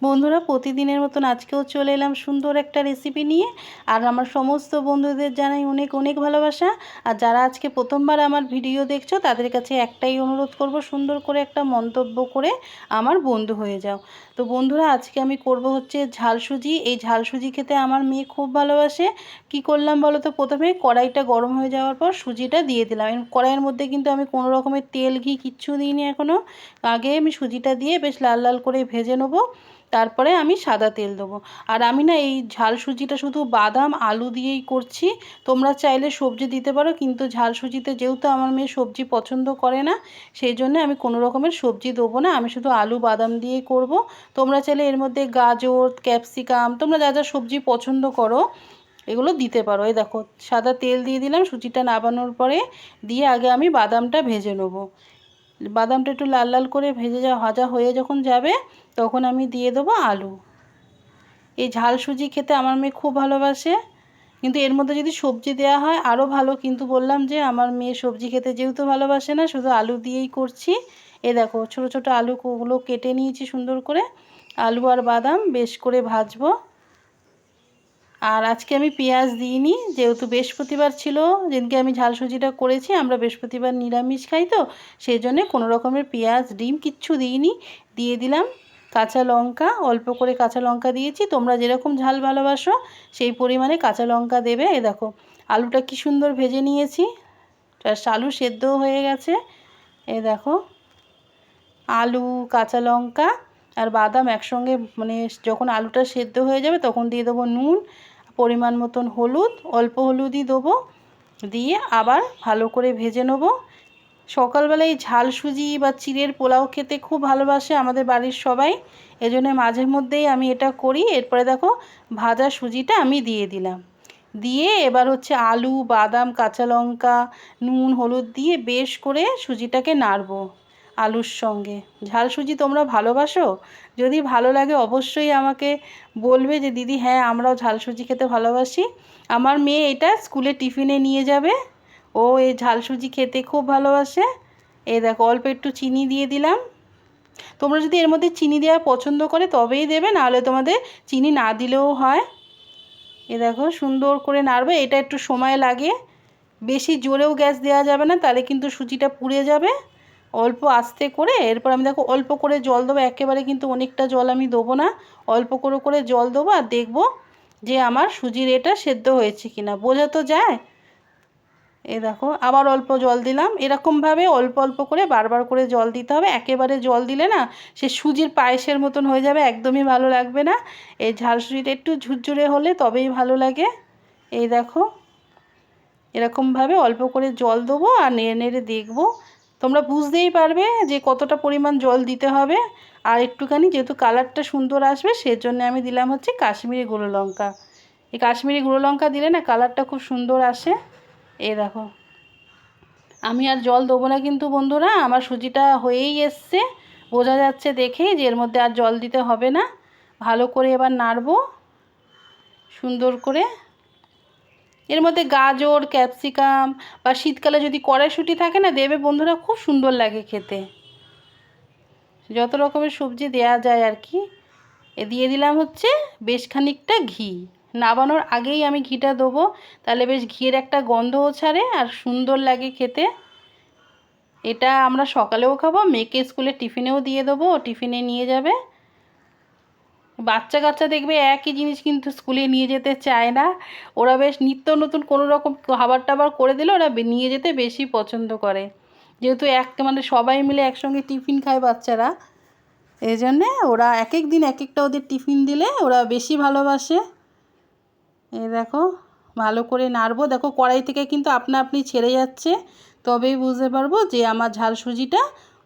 বন্ধুরা প্রতিদিনের মতন আজকেও চলে এলাম সুন্দর একটা রেসিপি নিয়ে। আর আমার সমস্ত বন্ধুদের জানাই অনেক অনেক ভালোবাসা। আর যারা আজকে প্রথমবার আমার ভিডিও দেখছো তাদের কাছে একটাই অনুরোধ করব, সুন্দর করে একটা মন্তব্য করে আমার বন্ধু হয়ে যাও। তো বন্ধুরা আজকে আমি করব হচ্ছে ঝাল সুজি। এই ঝাল সুজি খেতে আমার মেয়ে খুব ভালোবাসে। কি করলাম বলো তো, প্রথমে কড়াইটা গরম হয়ে যাওয়ার পর সুজিটা দিয়ে দিলাম। কড়াইয়ের মধ্যে কিন্তু আমি কোনো রকমের তেল ঘি কিচ্ছু দিইনি এখনও। আগে আমি সুজিটা দিয়ে বেশ লাল লাল করে ভেজে নেবো, তারপরে আমি সাদা তেল দেবো। আর আমি না এই ঝাল সুজিটা শুধু বাদাম আলু দিয়েই করছি। তোমরা চাইলে সবজি দিতে পারো, কিন্তু ঝাল সুজিতে যেহেতু আমার মেয়ে সবজি পছন্দ করে না, সেই জন্য আমি কোনো রকমের সবজি দেবো না, আমি শুধু আলু বাদাম দিয়েই করব। তোমরা চাইলে এর মধ্যে গাজর ক্যাপসিকাম তোমরা যা যা সবজি পছন্দ করো এগুলো দিতে পারো। এই দেখো সাদা তেল দিয়ে দিলাম সুজিটা নাবানোর পরে, দিয়ে আগে আমি বাদামটা ভেজে নেবো। বাদামটা একটু লাল লাল করে ভাজা হয়ে যখন যাবে তখন আমি দিয়ে দেবো আলু। এই ঝাল সুজি খেতে আমার মেয়ে খুব ভালোবাসে, কিন্তু এর মধ্যে যদি সবজি দেওয়া হয় আরও ভালো, কিন্তু বললাম যে আমার মেয়ে সবজি খেতে যেহেতু ভালোবাসে না, শুধু আলু দিয়েই করছি। এ দেখো ছোটো ছোটো আলুগুলো কেটে নিয়েছি সুন্দর করে। আলু আর বাদাম বেশ করে ভাজবো। আর আজকে আমি পেঁয়াজ দিইনি, যেহেতু বৃহস্পতিবার ছিল যেদিনকে আমি ঝাল সুজিটা করেছি। আমরা বৃহস্পতিবার নিরামিষ খাই, তো সেই জন্যে কোনো রকমের পেঁয়াজ ডিম কিচ্ছু দিইনি। দিয়ে দিলাম কাঁচা লঙ্কা, অল্প করে কাঁচা লঙ্কা দিয়েছি। তোমরা যেরকম ঝাল ভালোবাসো সেই পরিমাণে কাঁচা লঙ্কা দেবে। এ দেখো আলুটা কি সুন্দর ভেজে নিয়েছি, আলু সেদ্ধও হয়ে গেছে। এ দেখো আলু কাঁচা লঙ্কা আর বাদাম একসঙ্গে, মানে যখন আলুটা সেদ্ধ হয়ে যাবে তখন দিয়ে দেবো নুন, পরিমাণ মতন হলুদ, অল্প হলুদই দেবো, দিয়ে আবার ভালো করে ভেজে নেব। সকালবেলায় ঝাল সুজি বা চিড়ের পোলাও খেতে খুব ভালোবাসে আমাদের বাড়ির সবাই, এজন্য মাঝে মধ্যেই আমি এটা করি। এরপরে দেখো ভাজা সুজিটা আমি দিয়ে দিলাম, দিয়ে এবার হচ্ছে আলু বাদাম কাঁচা লঙ্কা নুন হলুদ দিয়ে বেশ করে সুজিটাকে নাড়বো আলুর সঙ্গে। ঝাল সুজি তোমরা ভালোবাসো? যদি ভালো লাগে অবশ্যই আমাকে বলবে যে দিদি হ্যাঁ আমরাও ঝাল সুজি খেতে ভালোবাসি। আমার মেয়ে এটা স্কুলে টিফিনে নিয়ে যাবে, ও এই ঝাল সুজি খেতে খুব ভালোবাসে। এই দেখো অল্প একটু চিনি দিয়ে দিলাম। তোমরা যদি এর মধ্যে চিনি দেওয়া পছন্দ করে তবেই দেবে, নাহলে তোমাদের চিনি না দিলেও হয়। এ দেখো সুন্দর করে নাড়বে, এটা একটু সময় লাগে, বেশি জোরেও গ্যাস দেওয়া যাবে না, তাহলে কিন্তু সুজিটা পুড়ে যাবে। অল্প আস্তে করে এরপর আমি দেখো অল্প করে জল দেবো, একেবারে কিন্তু অনেকটা জল আমি দেবো না, অল্প করে করে জল দেবো। আর দেখবো যে আমার সুজির এটা সেদ্ধ হয়েছে কিনা, বোঝা তো যায়। এ দেখো আবার অল্প জল দিলাম। এরকমভাবে অল্প অল্প করে বারবার করে জল দিতে হবে, একেবারে জল দিলে না সে সুজির পায়েসের মতন হয়ে যাবে, একদমই ভালো লাগবে না। এই ঝাল সুজিটা একটু ঝুরঝুরে হলে তবেই ভালো লাগে। এই দেখো এরকমভাবে অল্প করে জল দেবো আর নেড়ে নেড়ে দেখবো, তোমরা বুঝতেই পারবে যে কতটা পরিমাণ জল দিতে হবে। আর একটুখানি যেহেতু কালারটা সুন্দর আসবে সেজন্য আমি দিলাম হচ্ছে কাশ্মীরি গুঁড়ো লঙ্কা। এই কাশ্মীরি গুঁড়ো লঙ্কা দিলে না কালারটা খুব সুন্দর আসে। এই দেখো আমি আর জল দেবো না কিন্তু বন্ধুরা, আমার সুজিটা হয়েই এসছে, বোঝা যাচ্ছে দেখেই যে এর মধ্যে আর জল দিতে হবে না। ভালো করে এবার নাড়বো সুন্দর করে। এর মধ্যে গাজর ক্যাপসিকাম বা শীতকালে যদি কড়াইশুঁটি থাকে না দেবে বন্ধুরা, খুব সুন্দর লাগে খেতে। যত রকমের সবজি দেয়া যায় আর কি। দিয়ে দিলাম হচ্ছে বেশ খানিকটা ঘি, নাবানোর আগেই আমি ঘিটা দেবো, তাহলে বেশ ঘিয়ের একটা গন্ধও ছাড়ে আর সুন্দর লাগে খেতে। এটা আমরা সকালেও খাবো, মেয়েকে স্কুলে টিফিনেও দিয়ে দেবো, টিফিনে নিয়ে যাবে। বাচ্চা কাচ্চা দেখবে একই জিনিস কিন্তু স্কুলে নিয়ে যেতে চায় না, ওরা বেশ নিত্য নতুন কোনো রকম খাবার টাবার করে দিলে ওরা নিয়ে যেতে বেশি পছন্দ করে, যেহেতু মানে সবাই মিলে একসঙ্গে টিফিন খায় বাচ্চারা, এই জন্যে ওরা এক এক দিন এক একটা ওদের টিফিন দিলে ওরা বেশি ভালোবাসে। এই দেখো ভালো করে নাড়বো, দেখো কড়াই থেকে কিন্তু আপনা আপনি ছেড়ে যাচ্ছে, তবেই বুঝতে পারবো যে আমার ঝাল সুজিটা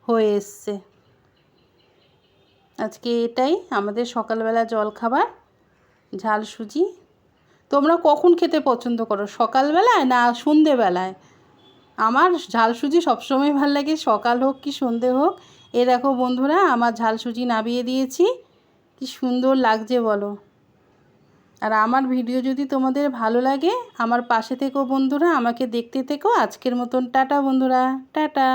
হয়ে এসছে। আজকে এটাই আমাদের সকালবেলা জলখাবার, ঝাল সুজি। তোমরা কখন খেতে পছন্দ করো, সকালবেলায় না সন্ধেবেলায়? আমার ঝাল সুজি সবসময় ভালো লাগে, সকাল হোক কি সন্ধে হোক। এ দেখো বন্ধুরা আমার ঝাল সুজি নামিয়ে দিয়েছি, কি সুন্দর লাগছে বলো। আর আমার ভিডিও যদি তোমাদের ভালো লাগে আমার পাশে থেকো বন্ধুরা, আমাকে দেখতে থেকো। আজকের মতন টাটা বন্ধুরা, টাটা।